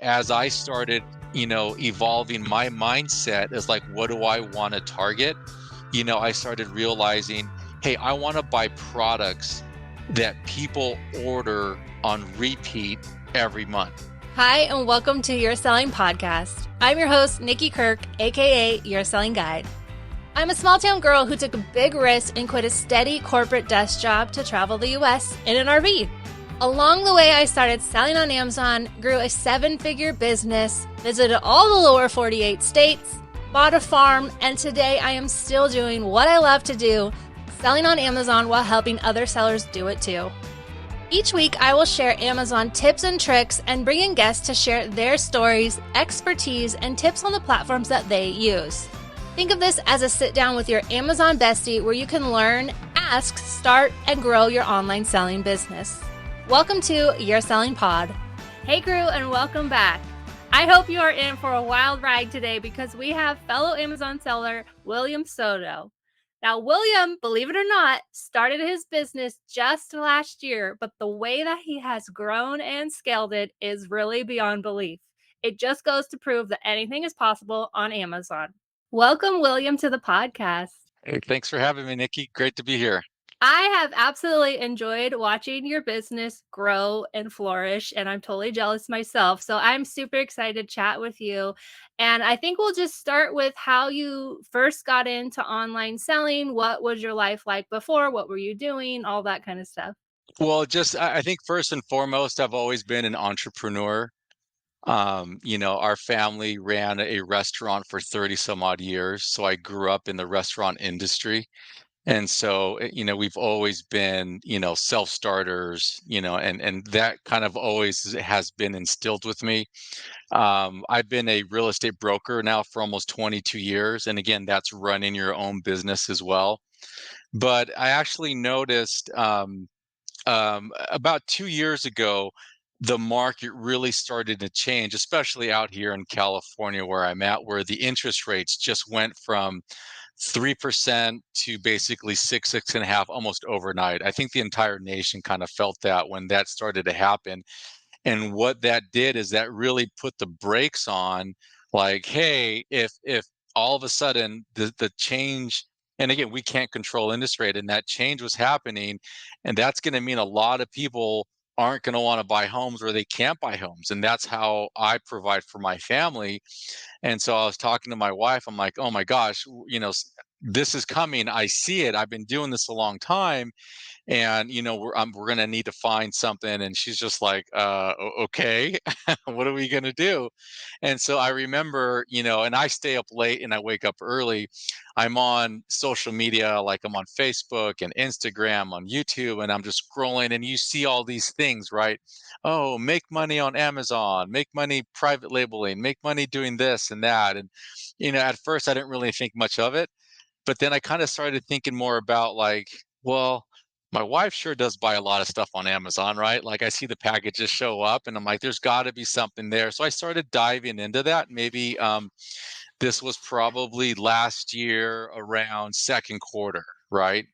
as I started, evolving my mindset as like, what do I want to target? I started realizing, hey, I want to buy products that people order on repeat every month. Hi, and welcome to Your Selling Podcast. I'm your host, Nikki Kirk, aka Your Selling Guide. I'm a small town girl who took a big risk and quit a steady corporate desk job to travel the US in an RV. Along the way, I started selling on Amazon, grew a 7-figure business, visited all the lower 48 states, bought a farm, and today I am still doing what I love to do, selling on Amazon while helping other sellers do it too. Each week, I will share Amazon tips and tricks and bring in guests to share their stories, expertise, and tips on the platforms that they use. Think of this as a sit down with your Amazon bestie where you can learn, ask, start, and grow your online selling business. Welcome to Your Selling Pod. Hey crew, and welcome back. I hope you are in for a wild ride today because we have fellow Amazon seller William Soto. Now, William, believe it or not, started his business just last year, but the way that he has grown and scaled it is really beyond belief. It just goes to prove that anything is possible on Amazon. Welcome, William, to the podcast. Hey, thanks for having me, Nikki. Great to be here. I have absolutely enjoyed watching your business grow and flourish, and I'm totally jealous myself. So I'm super excited to chat with you. And I think we'll just start with how you first got into online selling. What was your life like before? What were you doing? All that kind of stuff. Well, I think first and foremost, I've always been an entrepreneur. Our family ran a restaurant for 30 some odd years. So I grew up in the restaurant industry. And so, we've always been, self-starters, and that kind of always has been instilled with me. I've been a real estate broker now for almost 22 years. And again, that's running your own business as well. But I actually noticed about 2 years ago, the market really started to change, especially out here in California where I'm at, where the interest rates just went from 3% to basically 6.5 almost overnight. I think the entire nation kind of felt that when that started to happen. And what that did is that really put the brakes on, like, hey, if all of a sudden the change, and again, we can't control interest rate, and that change was happening, and that's going to mean a lot of people aren't going to want to buy homes or they can't buy homes. And that's how I provide for my family. And so I was talking to my wife. I'm like, oh my gosh, this is coming. I see it. I've been doing this a long time, and we're gonna need to find something. And she's just like, okay, what are we gonna do? And so I remember, and I stay up late and I wake up early. I'm on social media, like I'm on Facebook and Instagram, on YouTube, and I'm just scrolling, and you see all these things, right? Oh, make money on Amazon, make money private labeling, make money doing this and that. And at first I didn't really think much of it, but then I kind of started thinking more about, like, well, my wife sure does buy a lot of stuff on Amazon, right? Like, I see the packages show up and I'm like, there's got to be something there. So I started diving into that. Maybe this was probably last year around second quarter, right?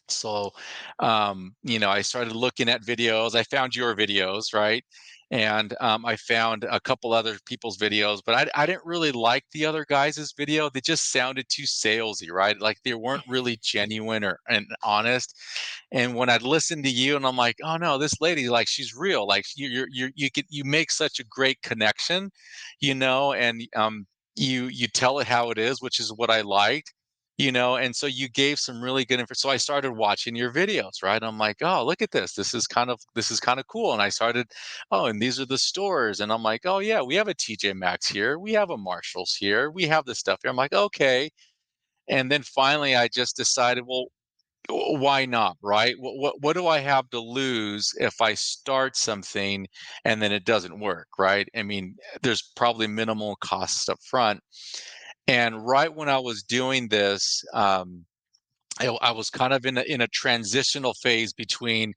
So, I started looking at videos. I found your videos, right? And I found a couple other people's videos, but I didn't really like the other guys' video. They just sounded too salesy, right? Like they weren't really genuine and honest. And when I'd listen to you, and I'm like, oh no, this lady, like, she's real. Like you make such a great connection, and you tell it how it is, which is what I liked. And so you gave some really good info. So I started watching your videos, right? I'm like, oh, look at this. This is kind of cool. And I started, oh, and these are the stores. And I'm like, oh yeah, we have a TJ Maxx here. We have a Marshalls here. We have this stuff here. I'm like, okay. And then finally I just decided, well, why not, right? What do I have to lose if I start something and then it doesn't work, right? I mean, there's probably minimal costs up front. And right when I was doing this, I was kind of in a transitional phase between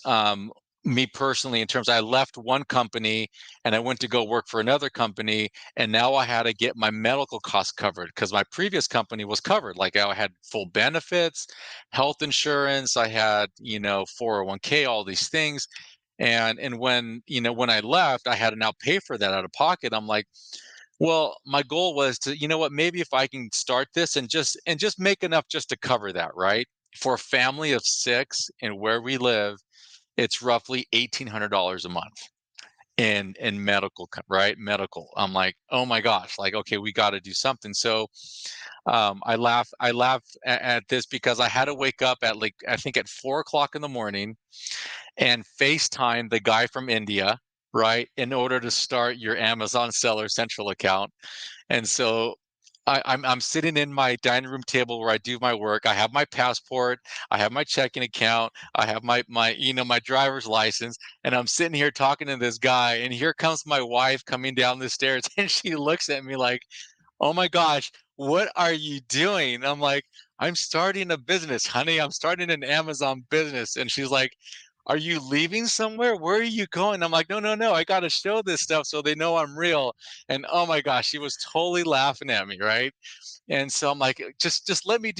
um, me personally, in terms I left one company and I went to go work for another company, and now I had to get my medical costs covered because my previous company was covered. Like, I had full benefits, health insurance, I had 401k, all these things. And when, when I left, I had to now pay for that out of pocket. I'm like, well, my goal was to, maybe if I can start this and just make enough just to cover that, right? For a family of 6 and where we live, it's roughly $1,800 a month in medical, right? Medical. I'm like, oh my gosh, like, okay, we got to do something. So I laugh at this because I had to wake up at, like, I think at 4 o'clock in the morning and FaceTime the guy from India, right, in order to start your Amazon Seller Central account. And so I'm sitting in my dining room table where I do my work. I have my passport, I have my checking account, I have my driver's license, and I'm sitting here talking to this guy. And here comes my wife coming down the stairs, and she looks at me like, "Oh my gosh, what are you doing?" I'm like, "I'm starting a business, honey. I'm starting an Amazon business." And she's like, "Are you leaving somewhere? Where are you going?" I'm like, "No, no, no. I got to show this stuff so they know I'm real." And oh my gosh, she was totally laughing at me, right? And so I'm like, just let me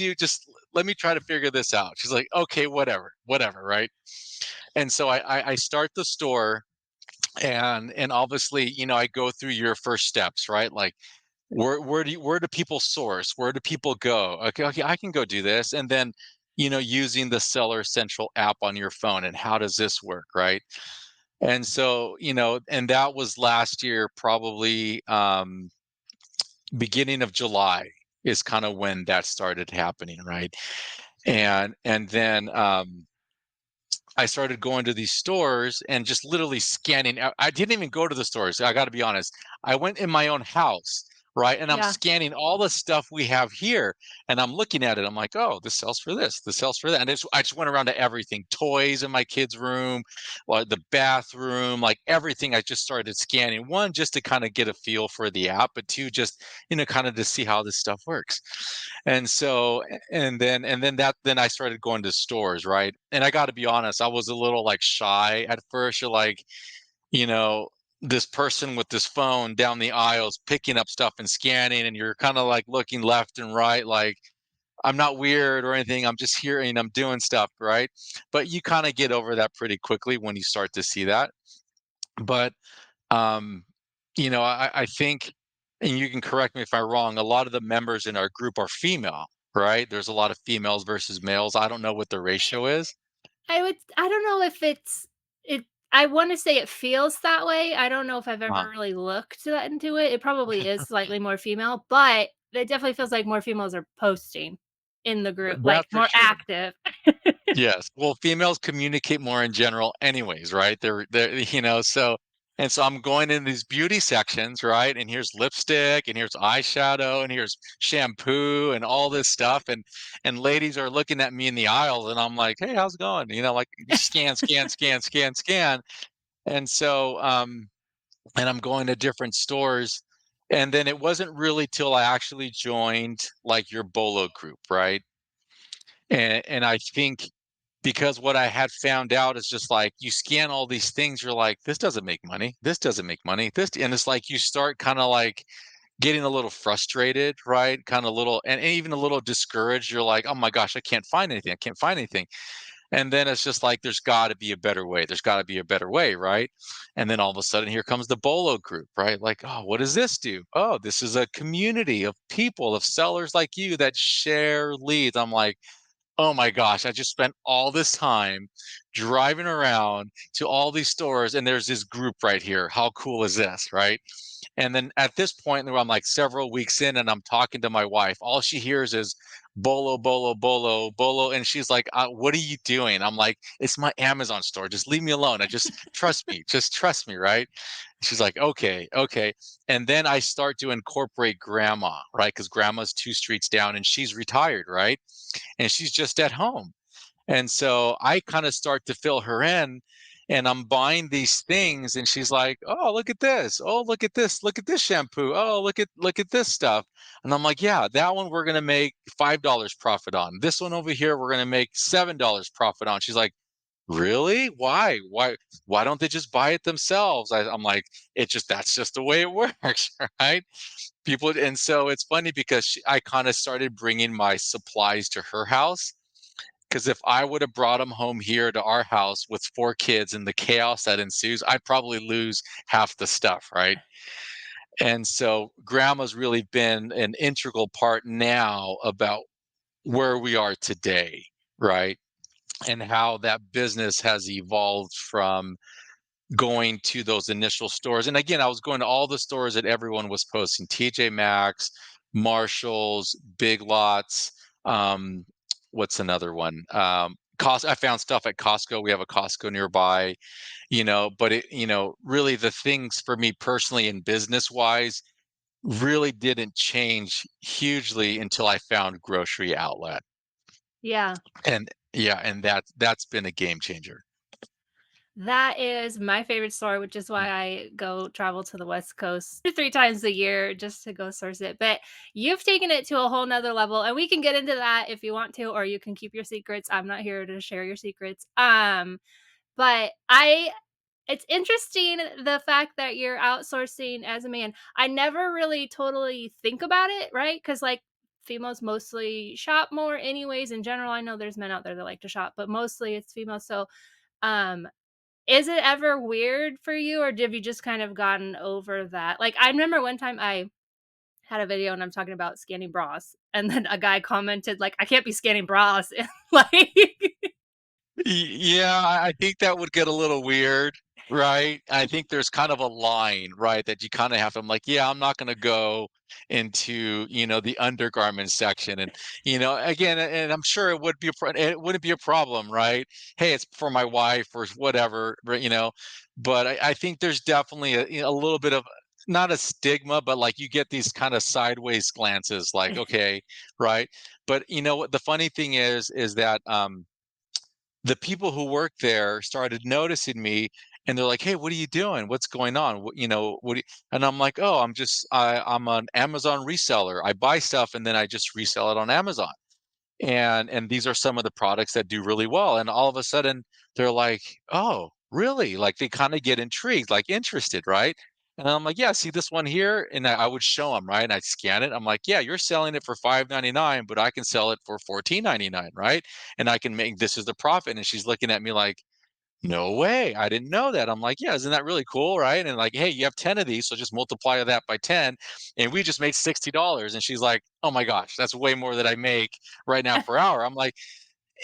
try to figure this out. She's like, "Okay, whatever, whatever," right? And so I start the store, and obviously, I go through your first steps, right? Like, where do people source? Where do people go? Okay, okay, I can go do this. And then, using the Seller Central app on your phone, and how does this work, right? And so, and that was last year, probably beginning of July is kind of when that started happening, right? And then I started going to these stores and just literally scanning. I didn't even go to the stores. I got to be honest. I went in my own house, right? And I'm Yeah. scanning all the stuff we have here, and I'm looking at it. I'm like, oh, this sells for this. This sells for that. And I just went around to everything: toys in my kids' room, like the bathroom, like everything. I just started scanning. One, just to kind of get a feel for the app, but two, just kind of to see how this stuff works. And so, then I started going to stores, right? And I got to be honest, I was a little like shy at first. You're like, you know, this person with this phone down the aisles picking up stuff and scanning, and you're kind of like looking left and right, like, I'm not weird or anything. I'm just here and I'm doing stuff, right? But you kind of get over that pretty quickly when you start to see that. But um, I think, and you can correct me if I'm wrong, a lot of the members in our group are female, right? There's a lot of females versus males. I don't know what the ratio is. I don't know if it I wanna say it feels that way. I don't know if I've Uh, ever really looked that into it. It probably is slightly more female, but it definitely feels like more females are posting in the group, like, that's for more sure. active. Yes. Well, females communicate more in general anyways, right? So I'm going in these beauty sections, right? And here's lipstick and here's eyeshadow and here's shampoo and all this stuff. And ladies are looking at me in the aisles, and I'm like, "Hey, how's it going?" Like, scan, scan, scan, scan, scan. And so and I'm going to different stores. And then it wasn't really till I actually joined, like, your BOLO group, right? And I think, because what I had found out is, just like, you scan all these things, you're like, this doesn't make money. This doesn't make money. And it's like you start kind of like getting a little frustrated, right? Kind of little, and even a little discouraged. You're like, oh my gosh, I can't find anything. I can't find anything. And then it's just like, there's got to be a better way. There's got to be a better way, right? And then all of a sudden, here comes the BOLO group, right? Like, oh, what does this do? Oh, this is a community of people, of sellers like you that share leads. I'm like, oh my gosh, I just spent all this time driving around to all these stores, and there's this group right here. How cool is this, right? And then at this point, I'm like several weeks in, and I'm talking to my wife. All she hears is bolo, bolo, bolo, bolo. And she's like, "What are you doing?" I'm like, "It's my Amazon store. Just leave me alone. I just trust me. Just trust me, right?" She's like, "Okay, okay." And then I start to incorporate grandma, right? Because grandma's 2 streets down and she's retired, right? And she's just at home. And so I kind of start to fill her in, and I'm buying these things, and she's like, "Oh, look at this. Oh, look at this. Look at this shampoo. Oh, look at this stuff." And I'm like, "Yeah, that one we're going to make $5 profit on. This one over here we're going to make $7 profit on." She's like, "Really? Why? Why don't they just buy it themselves?" I'm like, that's just the way it works, right? People. And so it's funny because I kind of started bringing my supplies to her house, Because if I would have brought them home here to our house with 4 kids and the chaos that ensues, I'd probably lose half the stuff, right? And so grandma's really been an integral part now about where we are today, right? And how that business has evolved from going to those initial stores. And again, I was going to all the stores that everyone was posting, TJ Maxx, Marshalls, Big Lots, what's another one? I found stuff at Costco. We have a Costco nearby, but really the things for me personally and business wise really didn't change hugely until I found grocery outlet. Yeah. And yeah, and that's been a game changer. That is my favorite store, which is why I go travel to the West Coast 2 or 3 times a year just to go source it. But you've taken it to a whole nother level, and we can get into that if you want to, or you can keep your secrets. I'm not here to share your secrets. But it's interesting the fact that you're outsourcing as a man. I never really totally think about it, right? Because like females mostly shop more anyways in general. I know there's men out there that like to shop, but mostly it's females. So um is it ever weird for you, or have you just kind of gotten over that? Like, I remember one time I had a video and I'm talking about scanning bras, and then a guy commented, like, "I can't be scanning bras." And, like Yeah, I think that would get a little weird, right? I think there's kind of a line, right, that you kind of have to. I'm like, yeah, I'm not going to go into, the undergarment section, and again, and I'm sure it wouldn't be a problem, right? Hey, it's for my wife or whatever, but I think there's definitely a little bit of not a stigma, but like you get these kind of sideways glances, like, okay, right? But what the funny thing is that the people who work there started noticing me, and they're like, "Hey, what are you doing? What's going on? What do you—" And I'm like, "Oh, I'm an Amazon reseller. I buy stuff and then I just resell it on Amazon." And these are some of the products that do really well. And all of a sudden they're like, "Oh, really?" Like they kind of get intrigued, like interested, right? And I'm like, "Yeah, see this one here?" And I would show them, right? And I'd scan it. I'm like, "Yeah, you're selling it for $5.99, but I can sell it for $14.99, right? And I can make this is the profit." And she's looking at me like, "No way. I didn't know that." I'm like, "Yeah, isn't that really cool, right?" And like, "Hey, you have 10 of these, so just multiply that by 10, and we just made $60." And she's like, "Oh my gosh, that's way more than I make right now per hour." I'm like,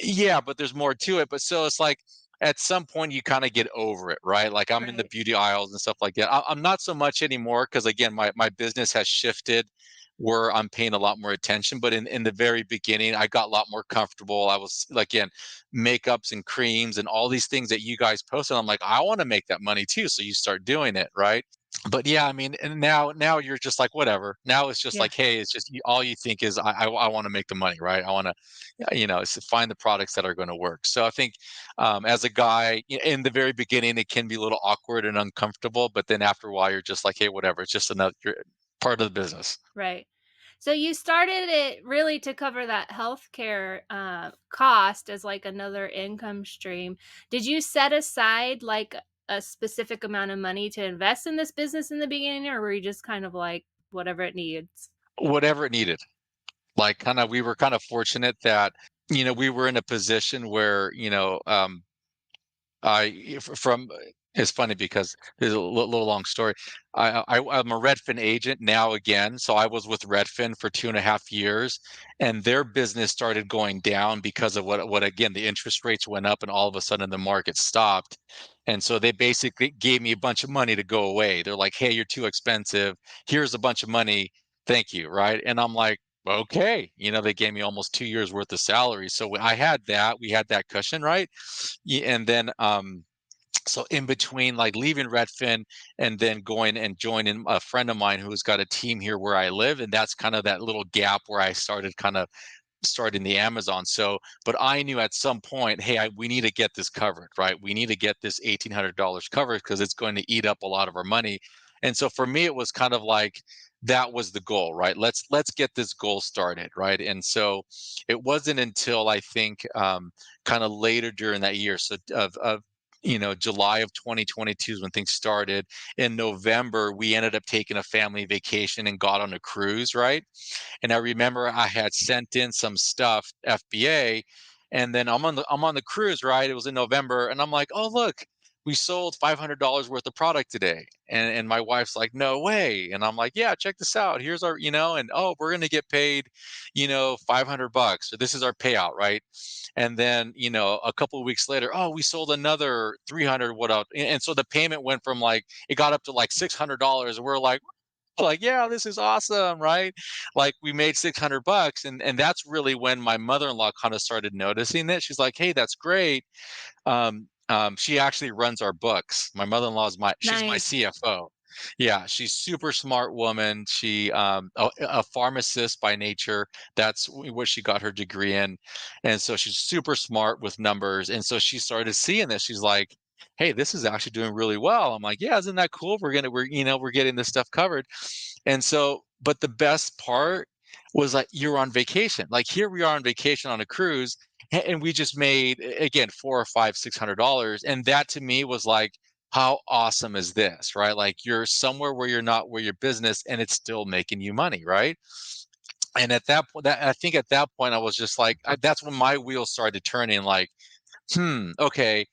yeah, but there's more to it. But so it's like at some point you kind of get over it, right? Like I'm in the Right. beauty aisles and stuff like that. I'm not so much anymore because again, my business has shifted where I'm paying a lot more attention. But in the very beginning, I got a lot more comfortable. I was like, again, makeups and creams and all these things that you guys posted. I'm like, I want to make that money too. So you start doing it, right? But yeah, I mean, and now you're just like whatever. Now it's just Yeah. like, hey, it's just all you think is I want to make the money, right? I want to, it's to find the products that are going to work. So I think as a guy in the very beginning, it can be a little awkward and uncomfortable, but then after a while, you're just like, hey, whatever. It's just another part of the business. Right. So you started it really to cover that healthcare cost as like another income stream. Did you set aside like a specific amount of money to invest in this business in the beginning, or were you just kind of like whatever it needs? Whatever it needed. Like we were kind of fortunate that we were in a position where from it's funny because there's a little long story. I'm a Redfin agent now again, so I was with Redfin for 2.5 years, and their business started going down because of what again the interest rates went up, and all of a sudden the market stopped, and so they basically gave me a bunch of money to go away. They're like, "Hey, you're too expensive. Here's a bunch of money. Thank you." Right? And I'm like, "Okay." They gave me almost 2 years worth of salary, so I had that. We had that cushion, right? And then so in between like leaving Redfin and then going and joining a friend of mine who's got a team here where I live, and that's kind of that little gap where I started kind of starting the Amazon. So, but I knew at some point, hey, we need to get this covered, right? We need to get this $1,800 covered because it's going to eat up a lot of our money. And so for me, it was kind of like that was the goal, right? Let's get this goal started, right? And so it wasn't until I think kind of later during that year, so of July of 2022 is when things started. In November, we ended up taking a family vacation and got on a cruise, right? And I remember I had sent in some stuff, FBA, And then I'm on the cruise, right? It was in November, and I'm like, oh look, we sold $500 worth of product today. And my wife's like, no way. And I'm like, yeah, check this out. Here's our, and oh, we're gonna get paid, $500. So this is our payout, right? And then, a couple of weeks later, oh, we sold another 300, what else? And so the payment went from like, it got up to like $600. And we're like, yeah, this is awesome, right? Like we made $600. And that's really when my mother-in-law kind of started noticing it. She's like, hey, that's great. She actually runs our books. My mother-in-law she's my Nice. CFO. Yeah, she's super smart woman. She a pharmacist by nature. That's what she got her degree in, and so she's super smart with numbers. And so she started seeing this. She's like, "Hey, this is actually doing really well." I'm like, "Yeah, isn't that cool? We're getting this stuff covered." And so, but the best part was like you're on vacation. Like here we are on vacation on a cruise, and we just made again 4 or 5, $600, and that to me was like, how awesome is this, right? Like you're somewhere where you're not where your business, and it's still making you money, right? And at that point, I think at that point, I was just like, that's when my wheels started turning. Like, okay,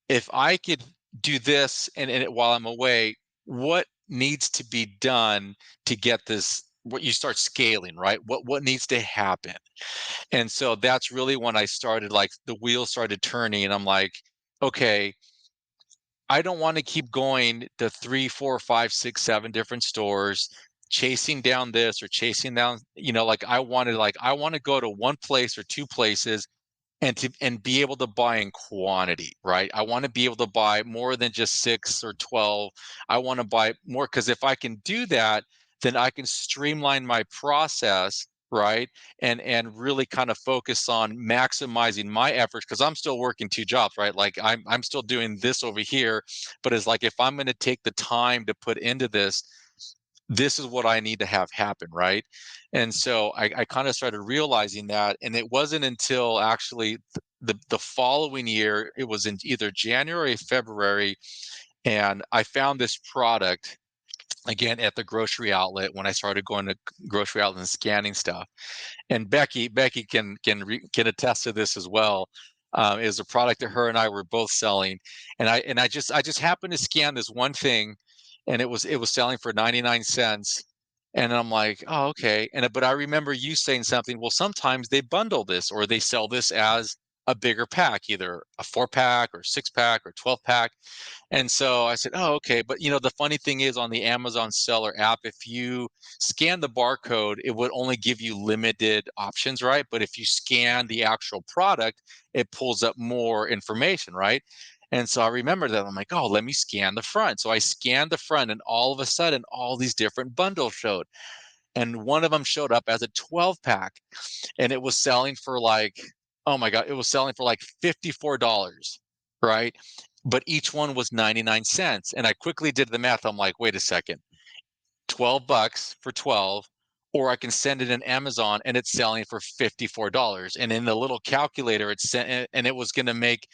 if I could do this while I'm away, what needs to be done to get this? What you start scaling, right? What needs to happen? And so that's really when I started, like the wheels started turning, and I'm like, okay, I don't want to keep going to 3, 4, 5, 6, 7 different stores, chasing down this or chasing down, like I want to go to one place or two places and be able to buy in quantity, right? I want to be able to buy more than just 6 or 12. I want to buy more, because if I can do that, then I can streamline my process, right? And really kind of focus on maximizing my efforts, because I'm still working two jobs, right? Like I'm still doing this over here, but it's like if I'm going to take the time to put into this, this is what I need to have happen, right? And so I kind of started realizing that, and it wasn't until actually the following year, it was in either January or February, and I found this product again at the grocery outlet when I started going to grocery outlet and scanning stuff. And Becky can attest to this as well. Is a product that her and I were both selling, and I just happened to scan this one thing, and it was selling for 99 cents. And I'm like, oh, okay. But I remember you saying something. Well, sometimes they bundle this, or they sell this as a bigger pack, either a 4-pack or 6-pack or 12-pack. And so I said, oh, okay. But the funny thing is, on the Amazon seller app, if you scan the barcode, it would only give you limited options, right? But if you scan the actual product, it pulls up more information, right? And so I remember that. I'm like, oh, let me scan the front. So I scanned the front, and all of a sudden, all these different bundles showed. And one of them showed up as a 12-pack, and it was selling for like, oh my God, it was selling for like $54, right? But each one was 99 cents. And I quickly did the math. I'm like, wait a second, $12 for 12, or I can send it in Amazon and it's selling for $54. And in the little calculator, it sent, and it was going to make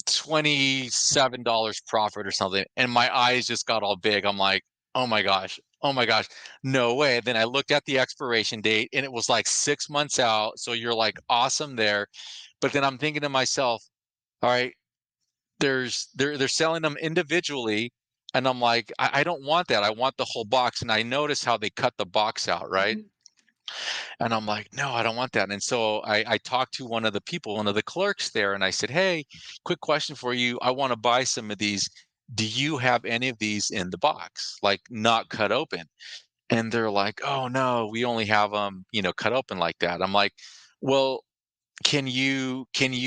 $27 profit or something. And my eyes just got all big. I'm like, oh my gosh, oh my gosh, no way. Then I looked at the expiration date, and it was like 6 months out. So you're like awesome there. But then I'm thinking to myself, all right, they're selling them individually. And I'm like, I don't want that. I want the whole box. And I noticed how they cut the box out, right? And I'm like, no, I don't want that. And so I talked to one of the people, one of the clerks there, and I said, hey, quick question for you. I want to buy some of these. Do you have any of these in the box, like not cut open? And they're like, oh no, we only have them, cut open like that. I'm like, well, can you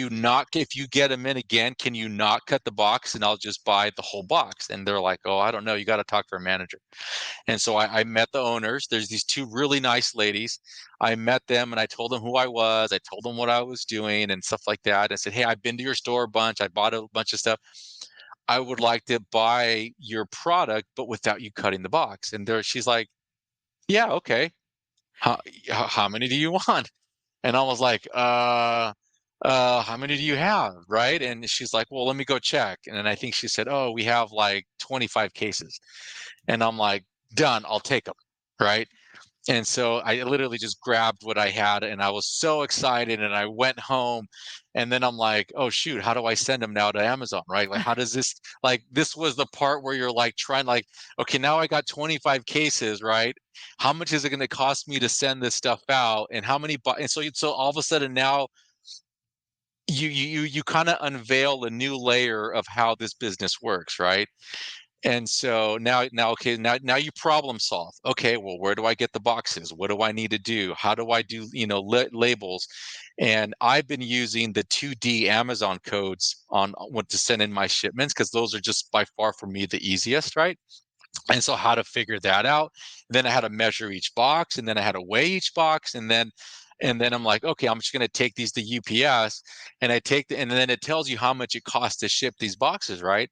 not, if you get them in again, can you not cut the box, and I'll just buy the whole box? And they're like, oh, I don't know. You got to talk to our manager. And so I met the owners. There's these two really nice ladies. I met them, and I told them who I was. I told them what I was doing and stuff like that. I said, hey, I've been to your store a bunch. I bought a bunch of stuff. I would like to buy your product, but without you cutting the box. And she's like, yeah, okay. How many do you want? And I was like, how many do you have? Right. And she's like, well, let me go check. And then I think she said, oh, we have like 25 cases. And I'm like, done, I'll take them. Right. And so I literally just grabbed what I had and I was so excited and I went home and then I'm like, oh shoot, how do I send them now to Amazon, right? Like, how does this, like, this was the part where you're like trying like, okay, now I got 25 cases, right? How much is it going to cost me to send this stuff out? And how many, and so all of a sudden now you kind of unveil a new layer of how this business works, right? And so okay, now you problem solve. Okay, well, where do I get the boxes? What do I need to do? How do I do, labels? And I've been using the 2D Amazon codes on what to send in my shipments because those are just by far for me the easiest, right? And so how to figure that out. Then I had to measure each box and then I had to weigh each box and then I'm like, okay, I'm just going to take these to UPS and and then it tells you how much it costs to ship these boxes, right?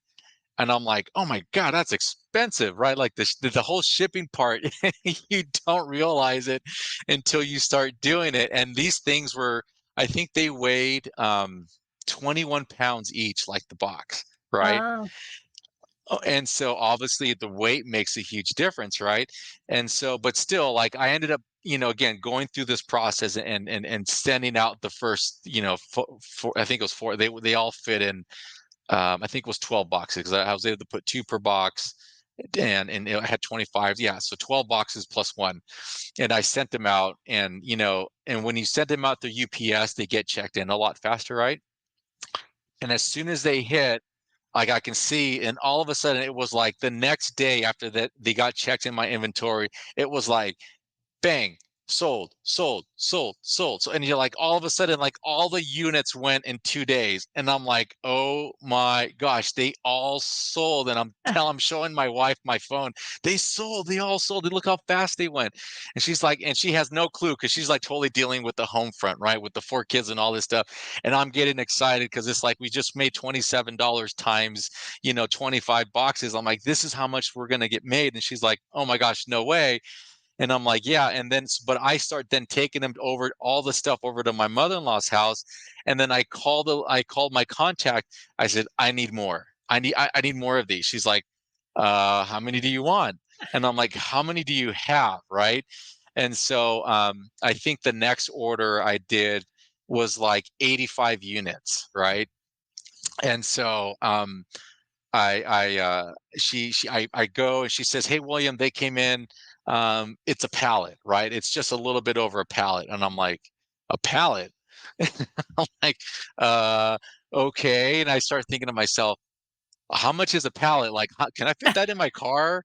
And I'm like, oh my God, that's expensive, right? Like the whole shipping part, you don't realize it until you start doing it. And these things were, I think they weighed 21 pounds each, like the box, right? Wow. And so obviously the weight makes a huge difference, right? And so, but still, like I ended up, again, going through this process and sending out the first, I think it was four. They all fit in. I think it was 12 boxes because I was able to put two per box, and it had 25. Yeah, so 12 boxes plus one, and I sent them out, and when you send them out through UPS, they get checked in a lot faster, right? And as soon as they hit, like I can see, and all of a sudden it was like the next day after that they got checked in my inventory, it was like bang, sold, sold, sold, sold. So, and you're like, all of a sudden, like all the units went in 2 days. And I'm like, oh my gosh, they all sold. And I'm showing my wife my phone. They sold, they all sold. Look how fast they went. And she's like, and she has no clue because she's like totally dealing with the home front, right? With the 4 kids and all this stuff. And I'm getting excited because it's like we just made $27 times, 25 boxes. I'm like, this is how much we're gonna get made. And she's like, oh my gosh, no way. And I'm like, yeah. And then, but I start then taking them over all the stuff over to my mother-in-law's house. And then I called my contact. I said, I need more. I need more of these. She's like, how many do you want? And I'm like, how many do you have? Right. And so I think the next order I did was like 85 units. Right. And so I go and she says, hey, William, they came in. It's a pallet, right? It's just a little bit over a pallet. And I'm like, a pallet? I'm like, uh, okay. And I start thinking to myself, how much is a pallet? Like, can I fit that in my car?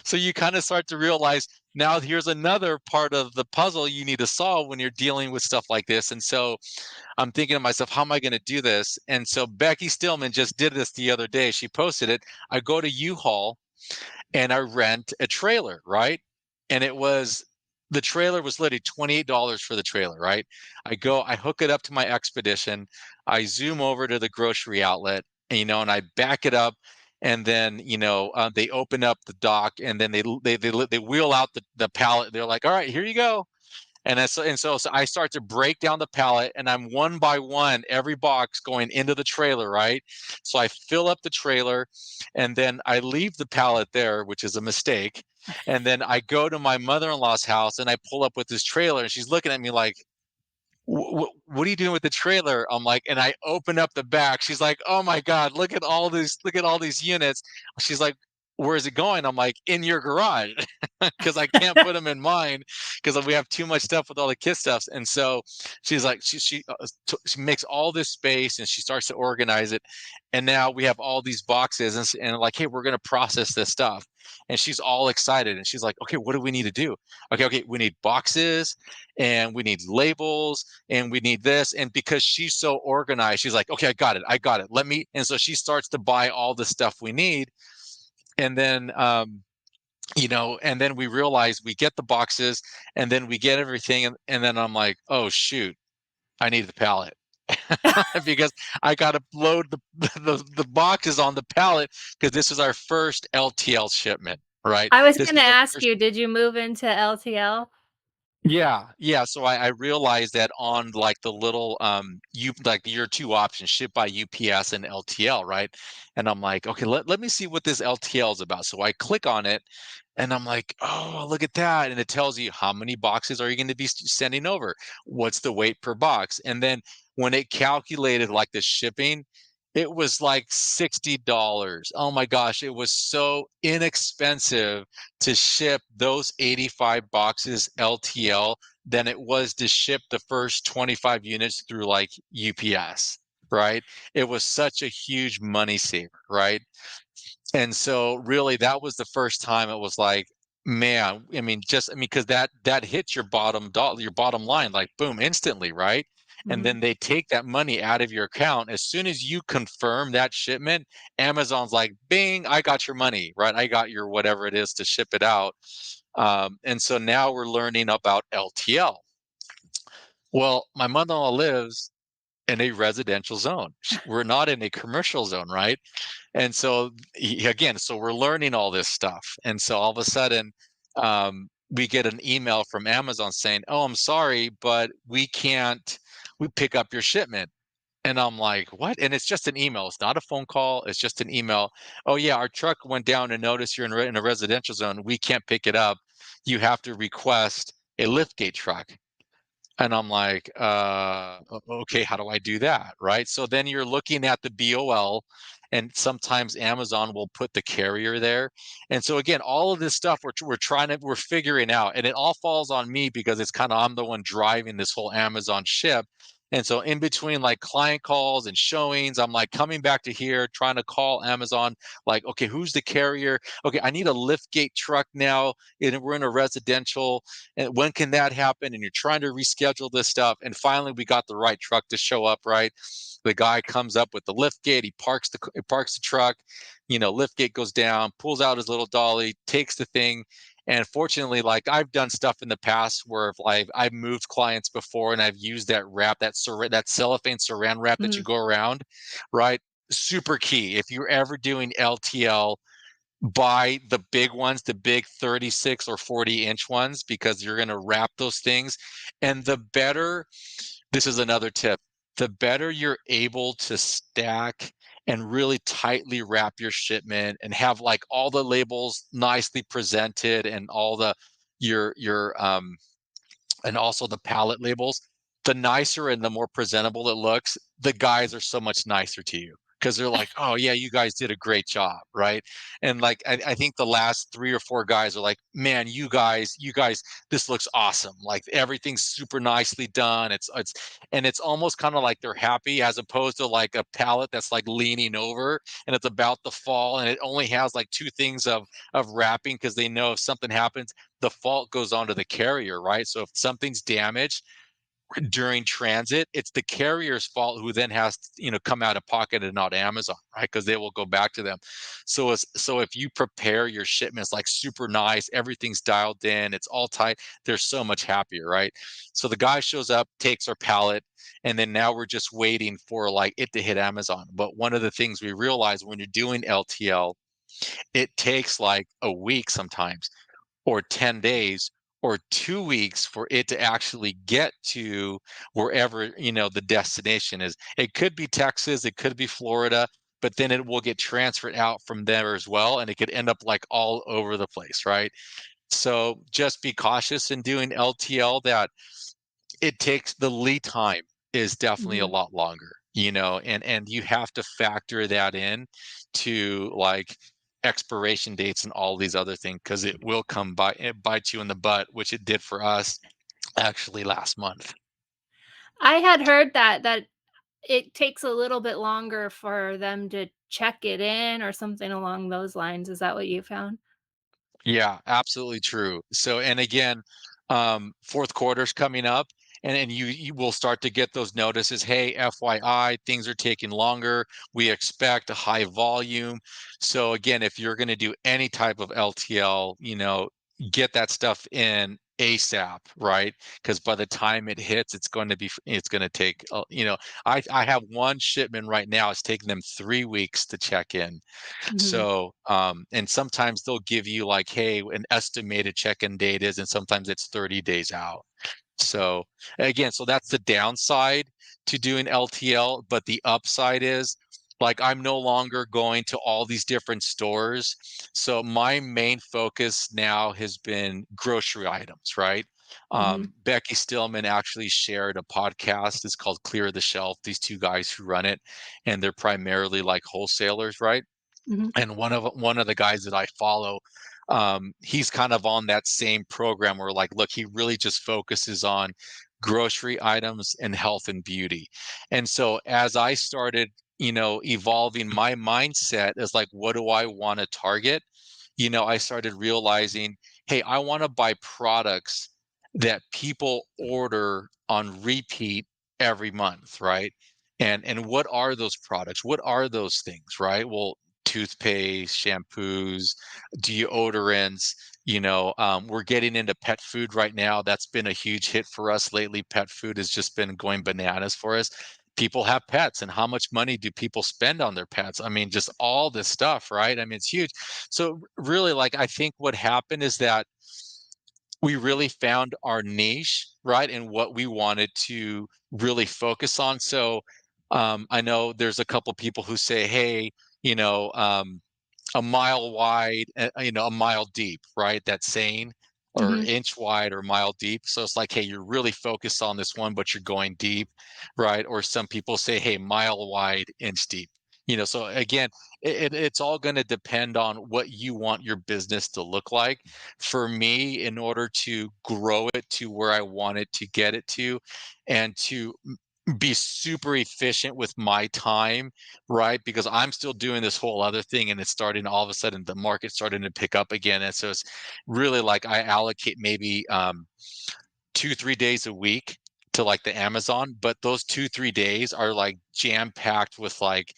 So you kind of start to realize now here's another part of the puzzle you need to solve when you're dealing with stuff like this. And so I'm thinking to myself, how am I going to do this? And so Becky Stillman just did this the other day. She posted it. I go to U-Haul and I rent a trailer, right? And the trailer was literally $28 for the trailer, right? I hook it up to my Expedition. I zoom over to the grocery outlet, and I back it up. And then, they open up the dock and then they wheel out the pallet. They're like, all right, here you go. And so I start to break down the pallet, and I'm one by one, every box going into the trailer, right? So I fill up the trailer, and then I leave the pallet there, which is a mistake. And then I go to my mother-in-law's house, and I pull up with this trailer, and she's looking at me like, what are you doing with the trailer? I'm like, and I open up the back. She's like, oh my God, look at all these units. She's like, where is it going? I'm like, in your garage, because I can't put them in mine because we have too much stuff with all the kid stuffs. And so she's like, she makes all this space and she starts to organize it. And now we have all these boxes and like, hey, we're going to process this stuff. And she's all excited. And she's like, okay, what do we need to do? Okay, we need boxes and we need labels and we need this. And because she's so organized, she's like, okay, I got it. And so she starts to buy all the stuff we need. And then, and then we realize we get the boxes and then we get everything. And then I'm like, oh, shoot, I need the pallet. Because I got to load the boxes on the pallet because this is our first LTL shipment, right? I was This going to is our ask first. you, did you move into LTL? Yeah. So I realized that on like the little you like your two options, ship by UPS and LTL, right? And I'm like, okay, let me see what this LTL is about. So I click on it and I'm like, oh, look at that. And it tells you how many boxes are you going to be sending over? What's the weight per box? And then when it calculated like the shipping, it was like $60. Oh my gosh, it was so inexpensive to ship those 85 boxes LTL than it was to ship the first 25 units through like UPS, right? It was such a huge money saver, right? And so really that was the first time it was like, man, because that hits your bottom dollar, your bottom line, like boom, instantly, right? And Mhm. then they take that money out of your account. As soon as you confirm that shipment, Amazon's like, bing, I got your money, right? I got your whatever it is to ship it out. And so now we're learning about LTL. Well, my mother-in-law lives in a residential zone. We're not in a commercial zone, right? And so again, so we're learning all this stuff. And so all of a sudden, we get an email from Amazon saying, "Oh, I'm sorry, but we pick up your shipment." And I'm like, "What?" And it's just an email. It's not a phone call. It's just an email. "Oh yeah, our truck went down and noticed you're in a residential zone. We can't pick it up. You have to request a liftgate truck." And I'm like, okay, how do I do that? Right. So then you're looking at the BOL, and sometimes Amazon will put the carrier there. And so again, all of this stuff we're figuring out, and it all falls on me because it's kind of I'm the one driving this whole Amazon ship. And so in between like client calls and showings, I'm like coming back to here, trying to call Amazon, like, okay, who's the carrier? Okay, I need a liftgate truck now. And we're in a residential, and when can that happen? And you're trying to reschedule this stuff. And finally, we got the right truck to show up, right? The guy comes up with the lift gate. He parks the truck. Lift gate goes down, pulls out his little dolly, takes the thing. And fortunately, like I've done stuff in the past where I've moved clients before, and I've used that wrap, that cellophane saran wrap that you Mhm. go around, right? Super key. If you're ever doing LTL, buy the big ones, the big 36 or 40-inch ones, because you're going to wrap those things. And this is another tip, the better you're able to stack and really tightly wrap your shipment and have like all the labels nicely presented and all the your and also the pallet labels, the nicer and the more presentable it looks, the guys are so much nicer to you because they're like, oh yeah, you guys did a great job, right? And like I think the last 3 or 4 guys are like, man, you guys, this looks awesome. Like everything's super nicely done. It's almost kind of like they're happy as opposed to like a pallet that's like leaning over and it's about to fall and it only has like two things of wrapping because they know if something happens, the fault goes on to the carrier, right? So if something's damaged during transit, it's the carrier's fault who then has to, come out of pocket and not Amazon, right? Because they will go back to them. So if you prepare your shipments like super nice, everything's dialed in, it's all tight, they're so much happier, right? So the guy shows up, takes our pallet, and then now we're just waiting for like it to hit Amazon. But one of the things we realize when you're doing LTL, it takes like a week sometimes or 10 days or 2 weeks for it to actually get to wherever, the destination is. It could be Texas, it could be Florida, but then it will get transferred out from there as well. And it could end up like all over the place, right? So just be cautious in doing LTL, that it takes the lead time is definitely a Mhm. lot longer, and you have to factor that in to like expiration dates and all these other things because it will come by it bite you in the butt, which it did for us actually last month. I had heard that it takes a little bit longer for them to check it in or something along those lines. Is that what you found? Yeah, absolutely true. So, and again, fourth quarter's coming up, and you will start to get those notices. Hey, FYI, things are taking longer. We expect a high volume. So again, if you're going to do any type of LTL, get that stuff in ASAP, right? Because by the time it hits, it's going to take, I have one shipment right now. It's taking them 3 weeks to check in. Mhm. So, and sometimes they'll give you like, hey, an estimated check-in date is, and sometimes it's 30 days out. So again, so that's the downside to doing LTL, but the upside is like I'm no longer going to all these different stores. So my main focus now has been grocery items, right? Mhm. Becky Stillman actually shared a podcast. It's called Clear the Shelf. These two guys who run it, and they're primarily like wholesalers, right? Mhm. And one of the guys that I follow, he's kind of on that same program where like, look, he really just focuses on grocery items and health and beauty. And so as I started, evolving my mindset as like, what do I want to target? I started realizing, hey, I want to buy products that people order on repeat every month, right? And what are those products? What are those things, right? Well, toothpaste, shampoos, deodorants. We're getting into pet food right now. That's been a huge hit for us lately. Pet food has just been going bananas for us. People have pets, and how much money do people spend on their pets? I mean, just all this stuff, right? I mean, it's huge. So really, like, I think what happened is that we really found our niche, right, and what we wanted to really focus on. So I know there's a couple people who say, hey, you know, um, a mile wide, a mile deep, right? That saying, or Mhm. inch wide or mile deep. So it's like, hey, you're really focused on this one, but you're going deep, right? Or some people say, hey, mile wide, inch deep. So again, it's all going to depend on what you want your business to look like. For me, in order to grow it to where I want it to get it to, and to be super efficient with my time, right? Because I'm still doing this whole other thing, and it's starting, all of a sudden the market's starting to pick up again. And so it's really like I allocate maybe 2-3 days a week to like the Amazon, but those 2-3 days are like jam packed with like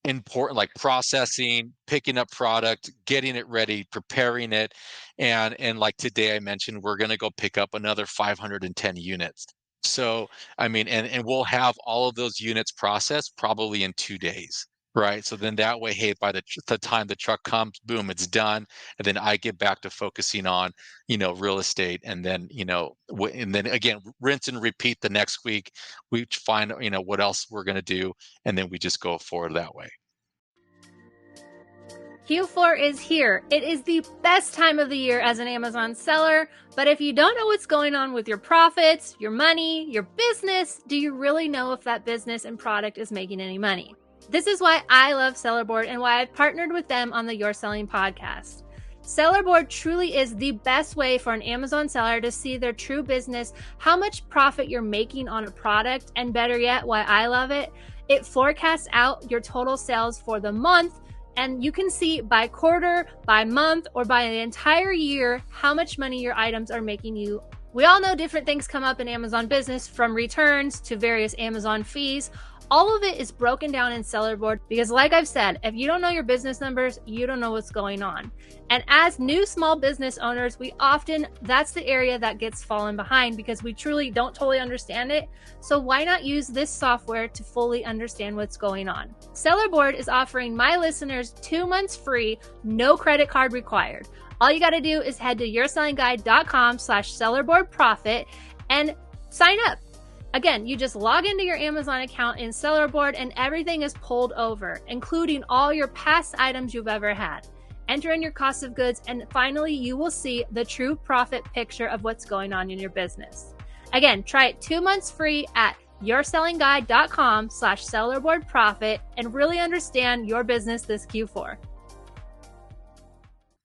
important, like processing, picking up product, getting it ready, preparing it. And like today I mentioned, we're going to go pick up another 510 units. So I mean, and we'll have all of those units processed probably in 2 days, right? So then that way, hey, by the time the truck comes, boom, it's done. And then I get back to focusing on real estate. And then and then again, rinse and repeat the next week. We find what else we're going to do, and then we just go forward that way. Q4 is here. It is the best time of the year as an Amazon seller, but if you don't know what's going on with your profits, your money, your business, do you really know if that business and product is making any money? This is why I love Sellerboard and why I've partnered with them on the Your Selling podcast. Sellerboard truly is the best way for an Amazon seller to see their true business, how much profit you're making on a product, and better yet, why I love it, it forecasts out your total sales for the month, and you can see by quarter, by month, or by the entire year how much money your items are making you. We all know different things come up in Amazon business, from returns to various Amazon fees. All of it is broken down in Sellerboard because, like I've said, if you don't know your business numbers, you don't know what's going on. And as new small business owners, that's the area that gets fallen behind because we truly don't totally understand it. So why not use this software to fully understand what's going on? Sellerboard is offering my listeners 2 months free, no credit card required. All you got to do is head to yoursellingguide.com/sellerboardprofit and sign up. Again, you just log into your Amazon account in Sellerboard and everything is pulled over, including all your past items you've ever had. Enter in your cost of goods, and finally, you will see the true profit picture of what's going on in your business. Again, try it 2 months free at yoursellingguide.com/sellerboardprofit and really understand your business this Q4.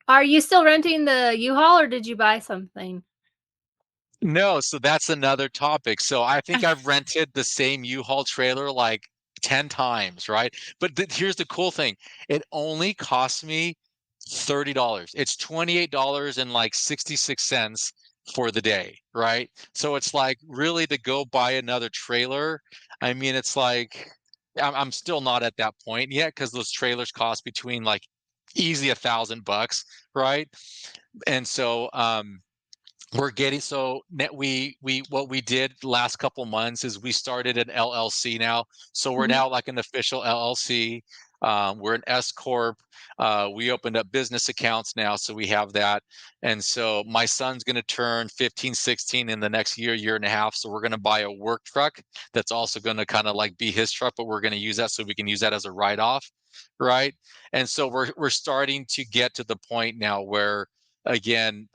Are you still renting the U-Haul or did you buy something? No, so that's another topic. So I think I've rented the same U-Haul trailer like 10 times, right? But here's the cool thing. It only cost me $30. It's $28 and like 66 cents for the day, right? So it's like really to go buy another trailer. I mean, it's like I'm still not at that point yet because those trailers cost between like easy $1,000, right? And so we're getting so net we what we did last couple months is we started an LLC now. So we're Mhm. now like an official LLC. We're an S corp. We opened up business accounts now, so we have that. And so my son's going to turn 15, 16 in the next year and a half. So we're going to buy a work truck that's also going to kind of like be his truck, but we're going to use that so we can use that as a write off, right? And so we're starting to get to the point now where again.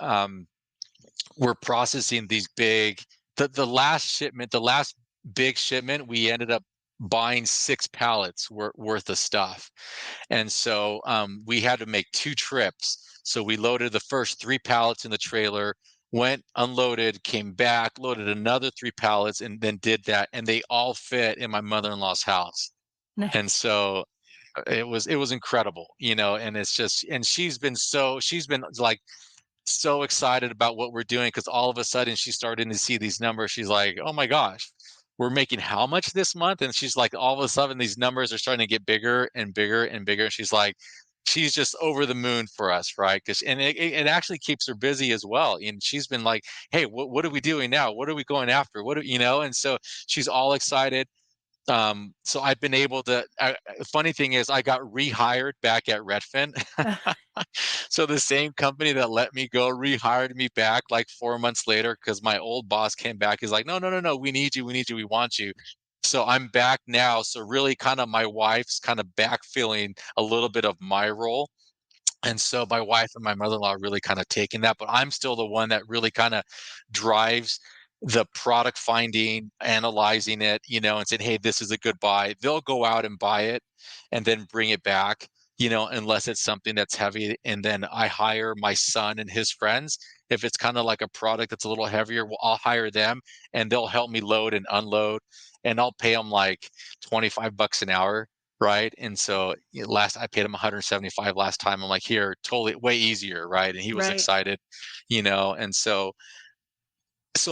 We're processing these big the last shipment, the last big shipment, we ended up buying 6 pallets worth of stuff. And so we had to make 2 trips. So we loaded the first 3 pallets in the trailer, went, unloaded, came back, loaded another 3 pallets, and then did that. And they all fit in my mother-in-law's house. And Nice. so it was incredible, and it's just and she's been like so excited about what we're doing because all of a sudden she's starting to see these numbers. She's like, "Oh my gosh, we're making how much this month?" And she's like, all of a sudden these numbers are starting to get bigger and bigger and bigger. She's like, she's just over the moon for us, right? Because and it actually keeps her busy as well. And she's been like, "Hey, what are we doing now? What are we going after? What do, you know?" And so she's all excited. So I've been able to. Funny thing is, I got rehired back at Redfin. So the same company that let me go rehired me back like 4 months later because my old boss came back. He's like, no, no, no, no, we need you, we need you, we want you. So I'm back now. So really, kind of my wife's kind of backfilling a little bit of my role. And so my wife and my mother-in-law really kind of taking that, but I'm still the one that really kind of drives the product finding, analyzing it, and saying, "Hey, this is a good buy." They'll go out and buy it and then bring it back, unless it's something that's heavy. And then I hire my son and his friends. If it's kind of like a product that's a little heavier, well, I'll hire them and they'll help me load and unload. And I'll pay them like 25 bucks an hour, right? And so last I paid him 175 last time. I'm like, here, totally way easier, right? And he was Right. excited, and so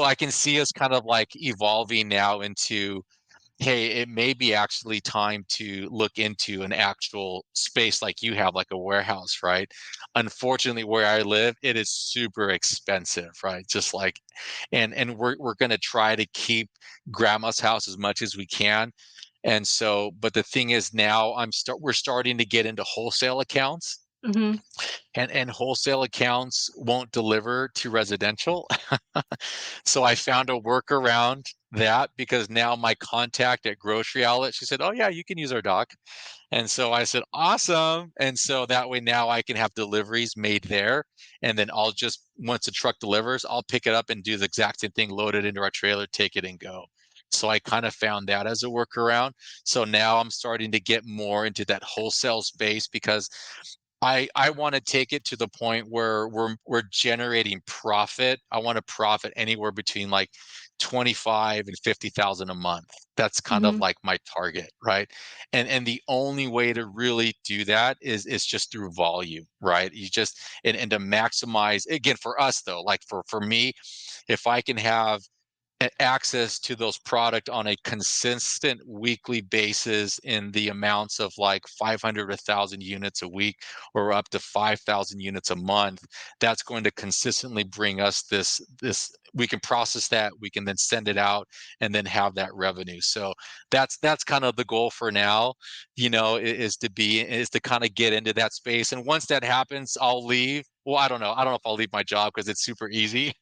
I can see us kind of like evolving now into, hey, it may be actually time to look into an actual space like you have, like a warehouse, right? Unfortunately, where I live, it is super expensive, right? Just like, and we're gonna try to keep grandma's house as much as we can. And so, but the thing is now we're starting to get into wholesale accounts, Mhm. and wholesale accounts won't deliver to residential. So I found a workaround that because now my contact at grocery outlet, she said, "Oh yeah, you can use our dock." And so I said, "Awesome." And so that way now I can have deliveries made there. And then I'll just, once the truck delivers, I'll pick it up and do the exact same thing, load it into our trailer, take it and go. So I kind of found that as a workaround. So now I'm starting to get more into that wholesale space because I want to take it to the point where we're generating profit. I want to profit anywhere between like 25 and 50,000 a month. That's kind of Mhm. like my target, right? And the only way to really do that is just through volume, right? You just and to maximize, again, for us though, like for me, if I can have access to those product on a consistent weekly basis in the amounts of like 500 to 1,000 units a week or up to 5,000 units a month, that's going to consistently bring us this we can process that, we can then send it out and then have that revenue. So that's kind of the goal for now, is to kind of get into that space. And once that happens, I'll leave. Well, I don't know if I'll leave my job because it's super easy.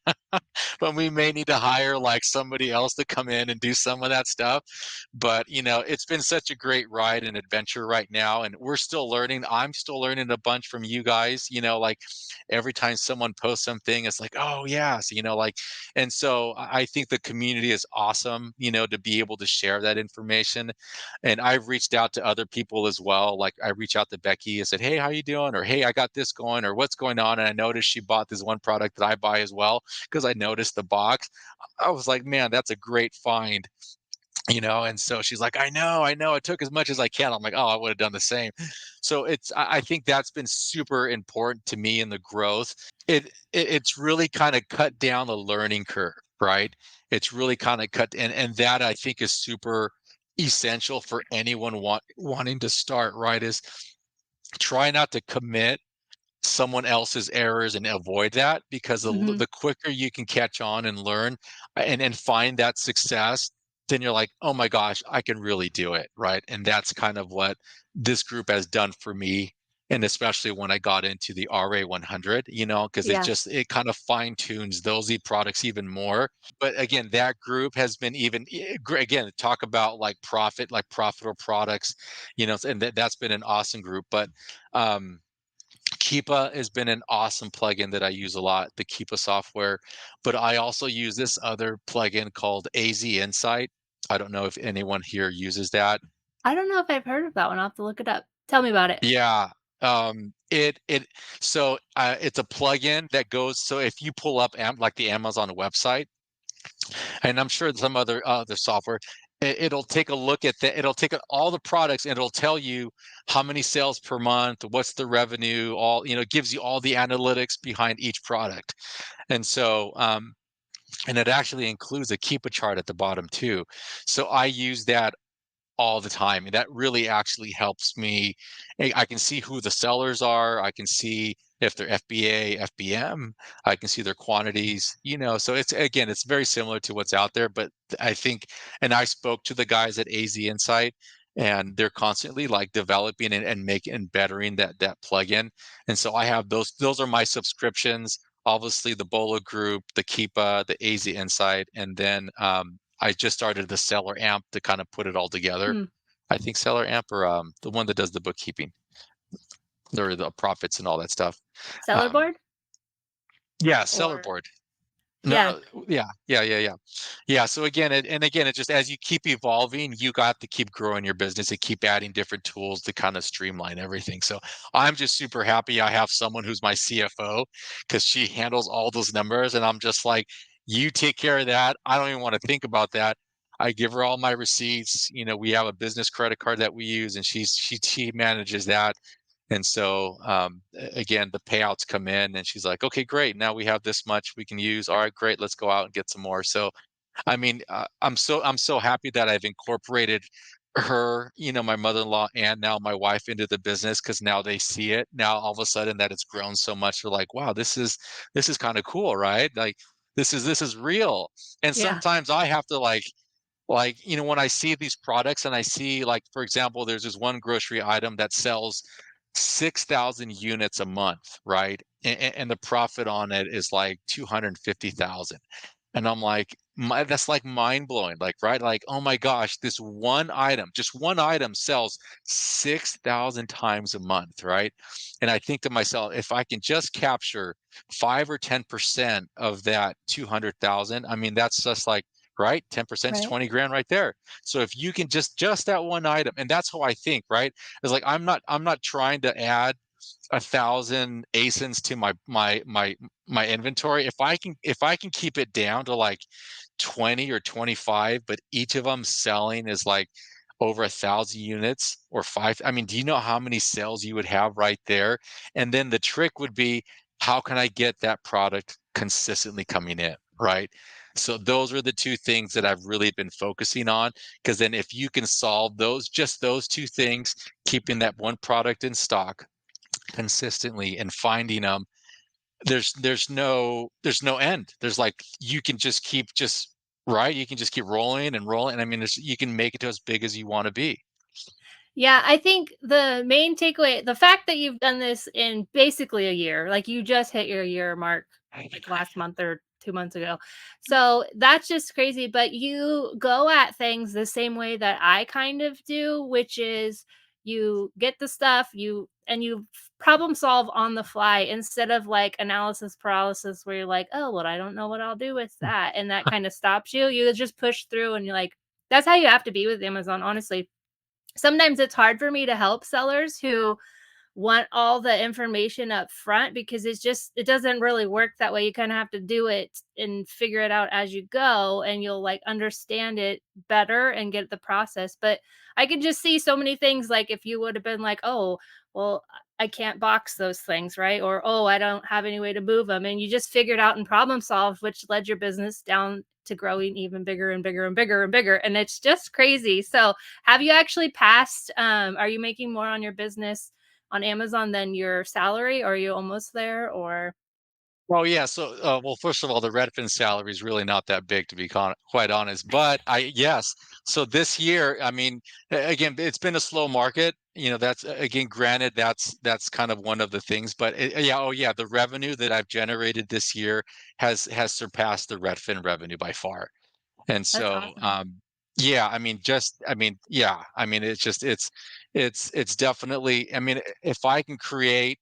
But we may need to hire like somebody else to come in and do some of that stuff. But it's been such a great ride and adventure right now, and we're still learning. I'm still learning a bunch from you guys. Like every time someone posts something, it's like, oh yeah, so, like, and so I think the community is awesome. To be able to share that information, and I've reached out to other people as well. Like I reached out to Becky and said, hey, how you doing? Or hey, I got this going, or what's going on? And I noticed she bought this one product that I buy as well because I noticed the box. I was like, man, that's a great find. And so she's like, I know, I took as much as I can. I'm like, oh, I would have done the same. So I think that's been super important to me in the growth. It's really kind of cut down the learning curve, right? It's really kind of cut, and that I think is super essential for anyone wanting to start, right? Is try not to commit someone else's errors and avoid that, because Hmm. the quicker you can catch on and learn and find that success, then you're like, oh my gosh, I can really do it, right? And that's kind of what this group has done for me. And especially when I got into the RA 100, because Yeah. it kind of fine tunes those products even more. But again, that group has been even, again, talk about like profitable products, and that's been an awesome group. But um, Keepa has been an awesome plugin that I use a lot, the Keepa software. But I also use this other plugin called AZ Insight. I don't know if anyone here uses that. I don't know if I've heard of that one. I'll have to look it up. Tell me about it. Yeah. It's a plugin that goes, so if you pull up like the Amazon website, and I'm sure some other software, it'll take a look at it'll take all the products and it'll tell you how many sales per month, what's the revenue, all, it gives you all the analytics behind each product. And so and it actually includes a Keepa chart at the bottom too. So I use that all the time. And that really actually helps me. I can see who the sellers are. I can see if they're FBA, FBM. I can see their quantities, So it's very similar to what's out there. But I think, and I spoke to the guys at AZ Insight, and they're constantly like developing and making and bettering that plugin. And so I have those are my subscriptions. Obviously, the BOLO group, the Keepa, the AZ Insight, and then I just started the Seller Amp to kind of put it all together. Hmm. I think Seller Amp, or the one that does the bookkeeping or the profits and all that stuff. Seller Um, board? yeah, Seller Or Board. yeah. No, yeah. Yeah, so again, it just, as you keep evolving, you got to keep growing your business and keep adding different tools to kind of streamline everything. So I'm just super happy I have someone who's my CFO, because she handles all those numbers, and I'm just like, you take care of that. I don't even want to think about that. I give her all my receipts. We have a business credit card that we use, and she manages that. And so again, the payouts come in, and she's like, okay, great. Now we have this much we can use. All right, great. Let's go out and get some more. So, I mean, I'm so happy that I've incorporated her, my mother-in-law, and now my wife into the business, because now they see it. Now all of a sudden that it's grown so much, they're like, wow, this is kind of cool, right? Like this is real. And Yeah. sometimes I have to when I see these products and I see, like, for example, there's this one grocery item that sells 6,000 units a month, right? And the profit on it is like 250,000. And I'm like, that's like mind blowing, like, right? Like, oh my gosh, just one item sells 6,000 times a month, right? And I think to myself, if I can just capture 5 or 10% of that 200,000, I mean, that's just like, right? 10% is Right. 20 grand right there. So if you can just that one item, and that's how I think, right? It's like, I'm not trying to add 1,000 ASINs to my inventory. If I can keep it down to like 20 or 25, but each of them selling is like over 1,000 units or five. I mean, do you know how many sales you would have right there? And then the trick would be, how can I get that product consistently coming in, right? So those are the two things that I've really been focusing on, because then if you can solve just those two things, keeping that one product in stock consistently and finding them, there's no end. There's like, you can just keep just right. You can just keep rolling and rolling. And I mean, you can make it to as big as you want to be. Yeah, I think the main takeaway, the fact that you've done this in basically a year, like you just hit your year mark like last month or 2 months ago. So that's just crazy, but you go at things the same way that I kind of do, which is you get the stuff, you problem solve on the fly instead of like analysis paralysis where you're like, "Oh, well, I don't know what I'll do with that." And that kind of stops you. You just push through and you're like, that's how you have to be with Amazon, honestly. Sometimes it's hard for me to help sellers who want all the information up front because it doesn't really work that way. You kind of have to do it and figure it out as you go, and you'll like understand it better and get the process. But I could just see so many things, like if you would have been like, oh, well, I can't box those things, right? Or, oh, I don't have any way to move them. And you just figured out and problem solved, which led your business down to growing even bigger and bigger and bigger and bigger. And it's just crazy. So have you actually passed? Are you making more on your business on Amazon than your salary? Or are you almost there? Or Oh yeah. So, well, first of all, the Redfin salary is really not that big, to be quite honest. But yes. So this year, I mean, again, it's been a slow market. That's again, granted, that's kind of one of the things. But yeah, oh yeah, the revenue that I've generated this year has surpassed the Redfin revenue by far. And that's so, awesome. yeah, yeah, I mean, it's definitely. I mean, if I can create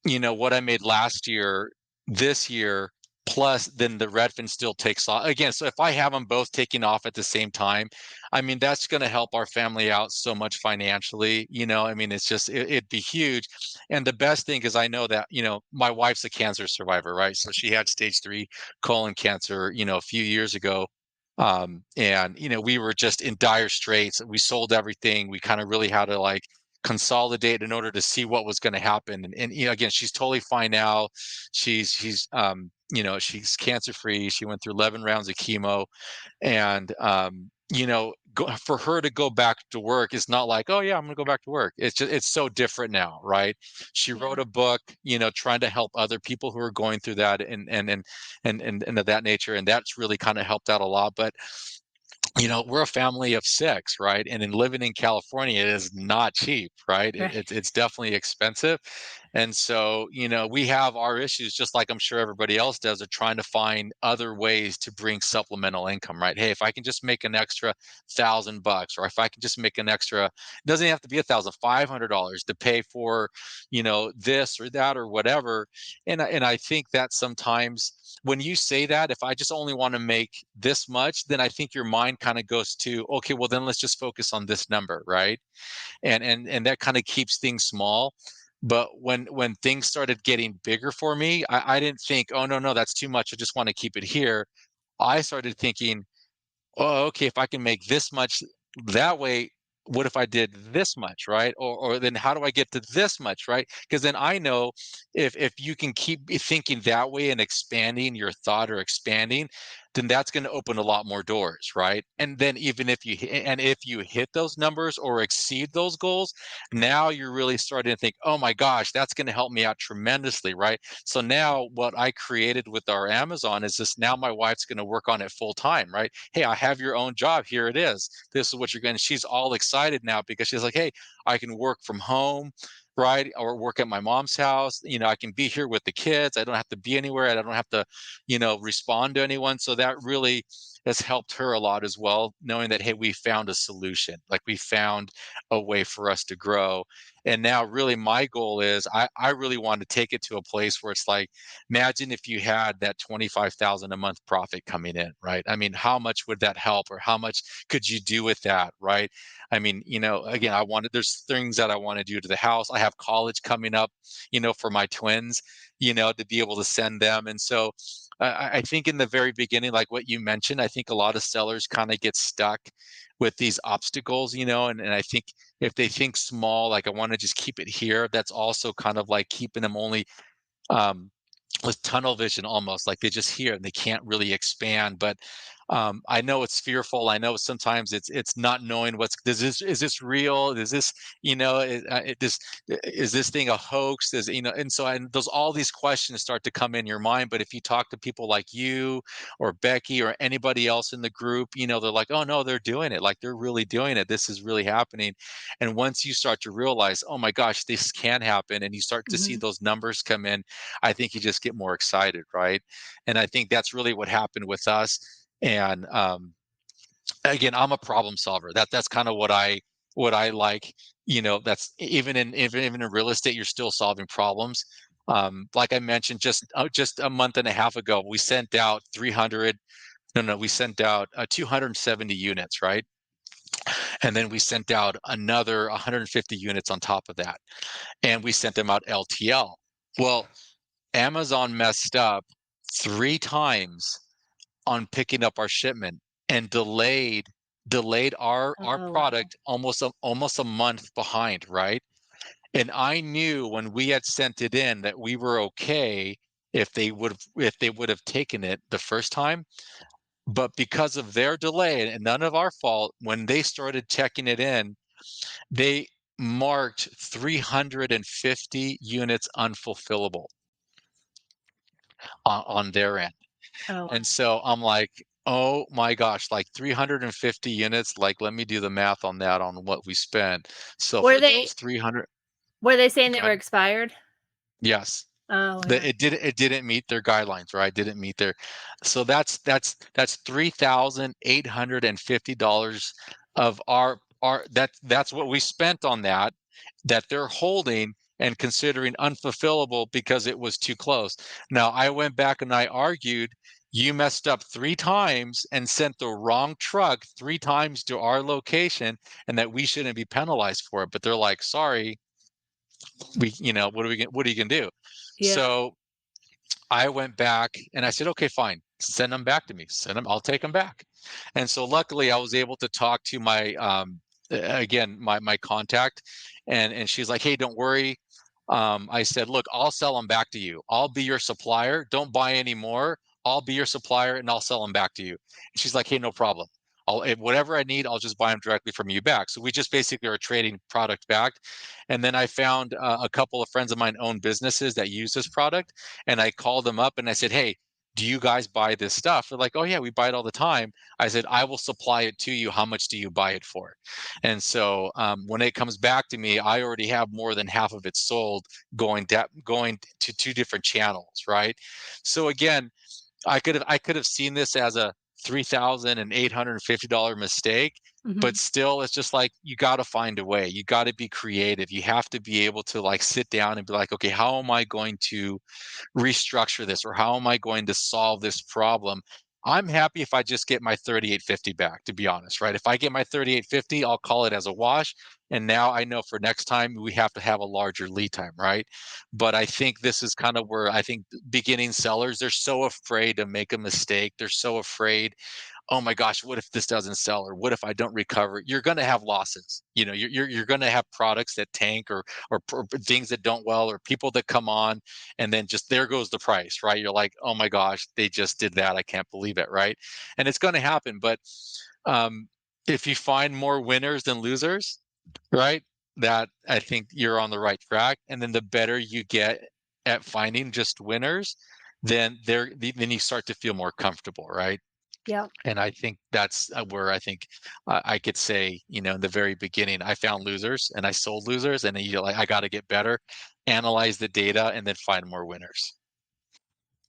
what I made last year, this year, plus then the Redfin still takes off again. So if I have them both taking off at the same time, I mean, that's going to help our family out so much financially. I mean, it'd be huge. And the best thing is I know that, my wife's a cancer survivor, right? So she had stage 3 colon cancer, a few years ago. And we were just in dire straits. We sold everything. We kind of really had to like consolidate in order to see what was going to happen. And again, she's totally fine now. She's cancer free. She went through 11 rounds of chemo, and for her to go back to work is not like, oh yeah, I'm going to go back to work. It's so different now, right? She wrote Yeah. a book, trying to help other people who are going through that, and of that nature, and that's really kind of helped out a lot. But we're a family of 6, right? And in living in California, it is not cheap, right? Right. It's definitely expensive. And so, we have our issues, just like I'm sure everybody else does, of trying to find other ways to bring supplemental income, right? Hey, if I can just make an extra $1,000, or if I can just make an extra, it doesn't have to be $1,500 to pay for, this or that or whatever. And I think that sometimes when you say that, if I just only want to make this much, then I think your mind kind of goes to, okay, well then let's just focus on this number, right? And that kind of keeps things small. But when things started getting bigger for me, I didn't think, oh no, that's too much. I just want to keep it here. I started thinking, oh, okay, if I can make this much that way, what if I did this much, right? Or then how do I get to this much, right? Because then I know if you can keep thinking that way and expanding your thought or expanding, then that's going to open a lot more doors, right? And then even if you hit those numbers or exceed those goals, now you're really starting to think, oh my gosh, that's going to help me out tremendously, right? So now what I created with our Amazon is this, now my wife's going to work on it full time, right? Hey, I have your own job. Here it is. This is what you're going to, she's all excited now because she's like, hey, I can work from home, right? Or work at my mom's house. I can be here with the kids. I don't have to be anywhere. I don't have to, respond to anyone. So that really has helped her a lot as well, knowing that, hey, we found a solution. Like we found a way for us to grow. And now really my goal is I really want to take it to a place where it's like, imagine if you had that 25,000 a month profit coming in, right? I mean, how much would that help, or how much could you do with that, right? I mean, again, there's things that I want to do to the house. I have college coming up, for my twins, to be able to send them. And so I think in the very beginning, like what you mentioned, I think a lot of sellers kind of get stuck with these obstacles, and I think if they think small, like I want to just keep it here, that's also kind of like keeping them only um, with tunnel vision, almost like they just hear and they can't really expand. But I know it's fearful. I know sometimes it's not knowing is this real? Is this is this thing a hoax? And so those all these questions start to come in your mind. But if you talk to people like you or Becky or anybody else in the group, they're like, oh no, they're doing it. Like they're really doing it. This is really happening. And once you start to realize, oh my gosh, this can happen, and you start to see Hmm. those numbers come in, I think you just get more excited, right? And I think that's really what happened with us. And again, I'm a problem solver. That's kind of what I like. That's even in real estate, you're still solving problems. Like I mentioned, just a month and a half ago, we sent out 300. No, we sent out 270 units, right? And then we sent out another 150 units on top of that, and we sent them out LTL. Well, Amazon messed up 3 times on picking up our shipment and delayed our Oh, wow. product almost a month behind, right? And I knew when we had sent it in that we were okay if they would have taken it the first time. But because of their delay and none of our fault, when they started checking it in, they marked 350 units unfulfillable on their end. Oh, And so I'm like, oh my gosh, like 350 units. Like, let me do the math on that on what we spent. So were for they those 300, were they saying they were God, expired? yes. Oh yeah. It didn't meet their guidelines, right? Didn't meet their, so that's $3,850 of our that's what we spent on that they're holding and considering unfulfillable because it was too close. Now I went back and I argued, you messed up 3 times and sent the wrong truck 3 times to our location, and that we shouldn't be penalized for it. But they're like, sorry, what are you gonna do? Yeah. So I went back and I said, okay, fine, send them back to me. Send them, I'll take them back. And so luckily I was able to talk to my again, my contact, and she's like, hey, don't worry. I said, look, I'll sell them back to you. I'll be your supplier. Don't buy any more. I'll be your supplier and I'll sell them back to you. And she's like, hey, no problem. Whatever I need, I'll just buy them directly from you back. So we just basically are trading product back. And then I found a couple of friends of mine own businesses that use this product, and I called them up and I said, hey, do you guys buy this stuff? They're like, oh yeah, we buy it all the time. I said, I will supply it to you. How much do you buy it for? And so when it comes back to me, I already have more than half of it sold, going to 2 different channels, right? So again, I could have seen this as a $3,850 mistake, Hmm. but still, it's just like, you got to find a way. You got to be creative. You have to be able to like sit down and be like, okay, how am I going to restructure this, or how am I going to solve this problem? I'm happy if I just get my 3850 back, to be honest, right? If I get my 3850, I'll call it as a wash. And now I know for next time we have to have a larger lead time, right? But I think this is kind of where I think beginning sellers, they're so afraid to make a mistake. They're so afraid, oh my gosh, what if this doesn't sell, or what if I don't recover? You're going to have losses. You're going to have products that tank, or things that don't well, or people that come on, and then just there goes the price, right? You're like, oh my gosh, they just did that. I can't believe it, right? And it's going to happen. But um, if you find more winners than losers, right? That, I think you're on the right track. And then the better you get at finding just winners, then you start to feel more comfortable, right? Yep. And I think that's where I think I could say, in the very beginning, I found losers and I sold losers, and then you're like, I got to get better, analyze the data, and then find more winners.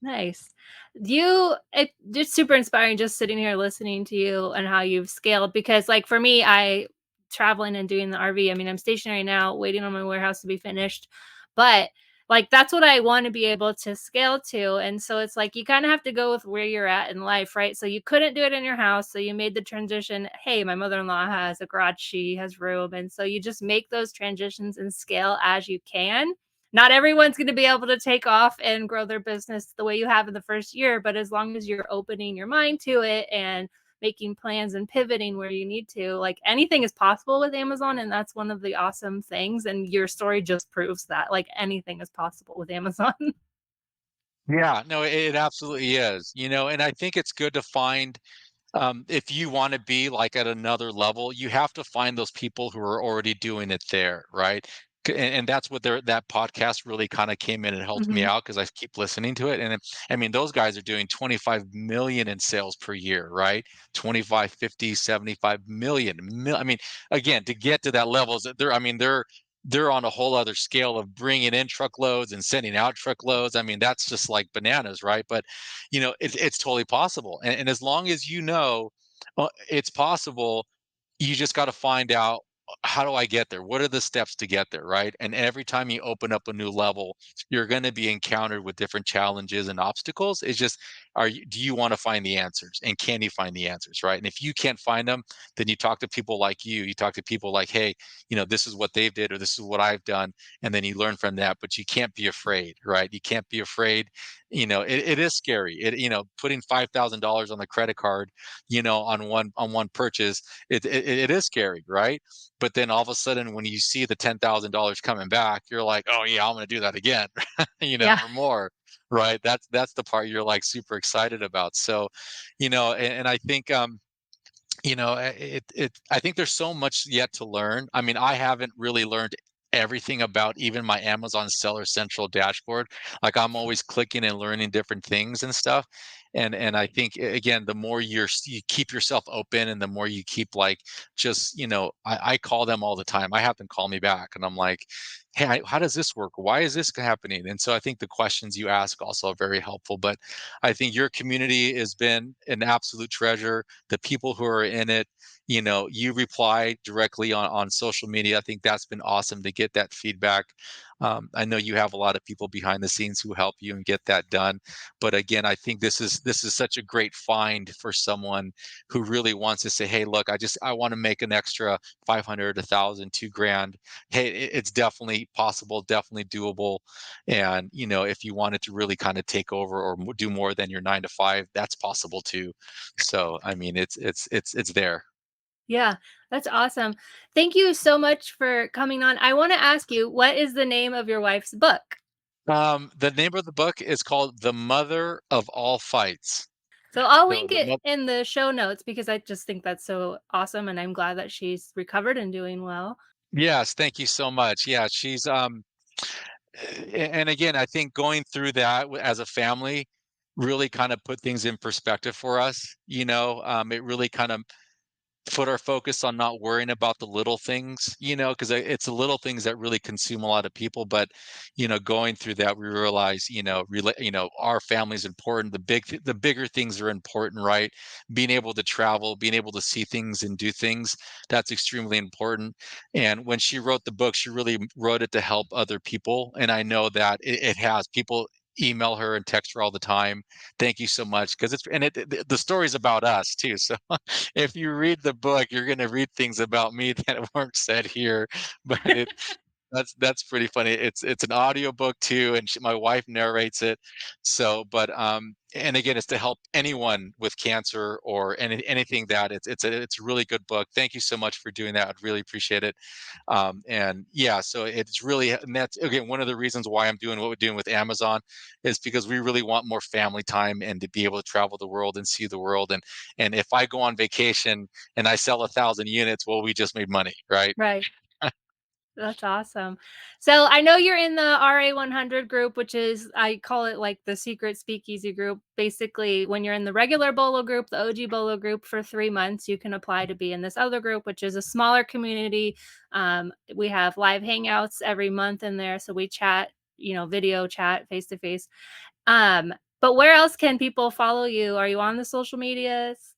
Nice. It's super inspiring just sitting here listening to you and how you've scaled, because like for me, I traveling and doing the RV. I mean, I'm stationary now, waiting on my warehouse to be finished. But like that's what I want to be able to scale to. And so it's like you kind of have to go with where you're at in life, right? So you couldn't do it in your house. So you made the transition. Hey, my mother-in-law has a garage, she has room. And so you just make those transitions and scale as you can. Not everyone's going to be able to take off and grow their business the way you have in the first year, but as long as you're opening your mind to it and making plans and pivoting where you need to, like anything is possible with Amazon. And that's one of the awesome things. And your story just proves that like anything is possible with Amazon. Yeah, no, it absolutely is. And I think it's good to find, if you want to be like at another level, you have to find those people who are already doing it there, right? And that's what that podcast really kind of came in and helped me Hmm. out, because I keep listening to it. And I mean, those guys are doing 25 million in sales per year, right? 25, 50, 75 million. I mean, again, to get to that level, they're on a whole other scale of bringing in truckloads and sending out truckloads. I mean, that's just like bananas, right? But it's totally possible. And as long as it's possible, you just got to find out, how do I get there? What are the steps to get there, right? And every time you open up a new level, you're going to be encountered with different challenges and obstacles. It's just, do you want to find the answers, and can you find the answers, right? And if you can't find them, then you talk to people like you talk to people like, hey, this is what they've did, or this is what I've done, and then you learn from that. But you can't be afraid, right? You can't be afraid. It is scary. Putting $5,000 on the credit card, on one purchase, it is scary, right? But then all of a sudden, when you see the $10,000 coming back, you're like, oh yeah, I'm going to do that again, Yeah. or more, right? That's the part you're like super excited about. So, and I think, I think there's so much yet to learn. I mean, I haven't really learned everything about even my Amazon Seller Central dashboard. Like, I'm always clicking and learning different things and stuff. And I think, again, the more you keep yourself open, and the more you keep, like, just, I call them all the time. I have them call me back, and I'm like, hey, how does this work? Why is this happening? And so I think the questions you ask also are very helpful. But I think your community has been an absolute treasure. The people who are in it, you reply directly on social media. I think that's been awesome to get that feedback. I know you have a lot of people behind the scenes who help you and get that done. But again, I think this is such a great find for someone who really wants to say, hey, look, I want to make an extra 500, 1,000, 2 grand. Hey, it's definitely possible, definitely doable. And if you wanted to really kind of take over or do more than your 9 to 5, that's possible too. So I mean, it's there. Yeah, that's awesome. Thank you so much for coming on. I want to ask you, what is the name of your wife's book? The name of the book is called The Mother of All Fights. So I'll So link it in the show notes because I just think that's so awesome, and I'm glad that she's recovered and doing well. yes, thank you so much. Yeah, she's and again, I think going through that as a family really kind of put things in perspective for us. It really kind of put our focus on not worrying about the little things, because it's the little things that really consume a lot of people. But going through that, we realize, our family is important. The bigger things are important, right? Being able to travel, being able to see things and do things, that's extremely important. And when she wrote the book, she really wrote it to help other people, and I know that it has. People email her and text her all the time. Thank you so much, because the story's about us too. So if you read the book, you're going to read things about me that weren't said here. But that's pretty funny. It's an audiobook too, and my wife narrates it. So, but and again, it's to help anyone with cancer or anything that it's a really good book. Thank you so much for doing that. I'd really appreciate it. And yeah, so it's really, and that's again one of the reasons why I'm doing what we're doing with Amazon, is because we really want more family time and to be able to travel the world and see the world. And if I go on vacation and I sell 1,000 units, well, we just made money, right? Right. That's awesome. So I know you're in the RA100 group, which is, I call it like the secret speakeasy group. Basically, when you're in the regular BOLO group, the OG BOLO group for 3 months, you can apply to be in this other group, which is a smaller community. We have live hangouts every month in there. So we chat, video chat face to face. But where else can people follow you? Are you on the social medias?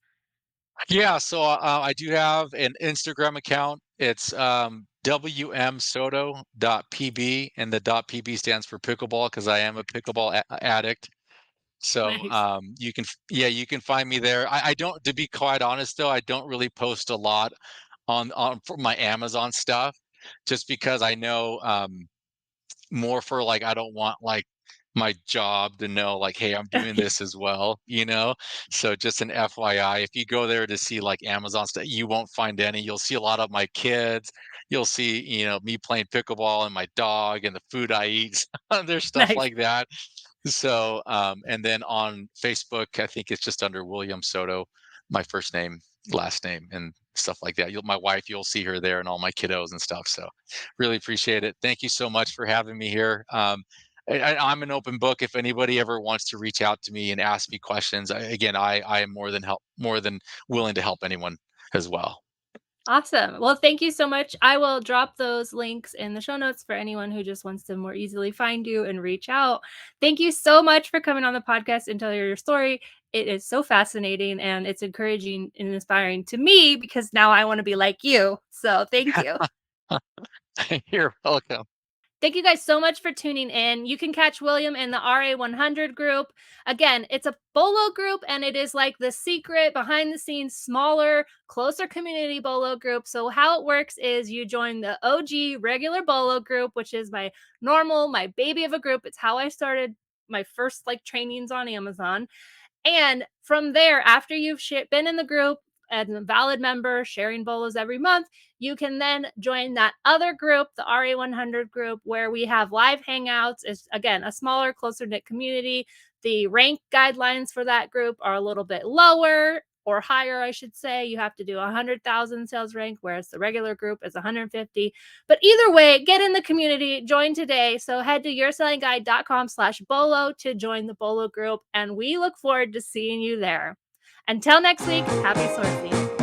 Yeah, so I do have an Instagram account. It's wmsoto.pb, and the .pb stands for pickleball because I am a pickleball addict. So Nice. you can find me there. I don't, to be quite honest though, I don't really post a lot on for my Amazon stuff, just because I know more for, like, I don't want, like, my job to know, like, hey, I'm doing Okay. this as well. So just an FYI, if you go there to see like Amazon stuff, you won't find any. You'll see a lot of my kids. You'll see, me playing pickleball and my dog and the food I eat. There's stuff Nice. like that. So, and then on Facebook, I think it's just under William Soto, my first name, last name, and stuff like that. My wife, you'll see her there, and all my kiddos and stuff. So, really appreciate it. Thank you so much for having me here. I'm an open book. If anybody ever wants to reach out to me and ask me questions, again, I am more than willing to help anyone as well. Awesome. Well, thank you so much. I will drop those links in the show notes for anyone who just wants to more easily find you and reach out. Thank you so much for coming on the podcast and telling your story. It is so fascinating and it's encouraging and inspiring to me because now I want to be like you. So, thank you. You're welcome. Thank you guys so much for tuning in. You can catch William in the RA100 group. Again, it's a BOLO group and it is like the secret behind the scenes, smaller, closer community BOLO group. So, how it works is you join the OG regular BOLO group, which is my baby of a group. It's how I started my first like trainings on Amazon. And from there, after you've been in the group as a valid member, sharing bolos every month, you can then join that other group, the RA100 group, where we have live hangouts. It's, again, a smaller, closer knit community. The rank guidelines for that group are a little bit lower, or higher, I should say. You have to do 100,000 sales rank, whereas the regular group is 150. But either way, get in the community, join today. So head to yoursellingguide.com/BOLO to join the BOLO group, and we look forward to seeing you there. Until next week, happy sourcing.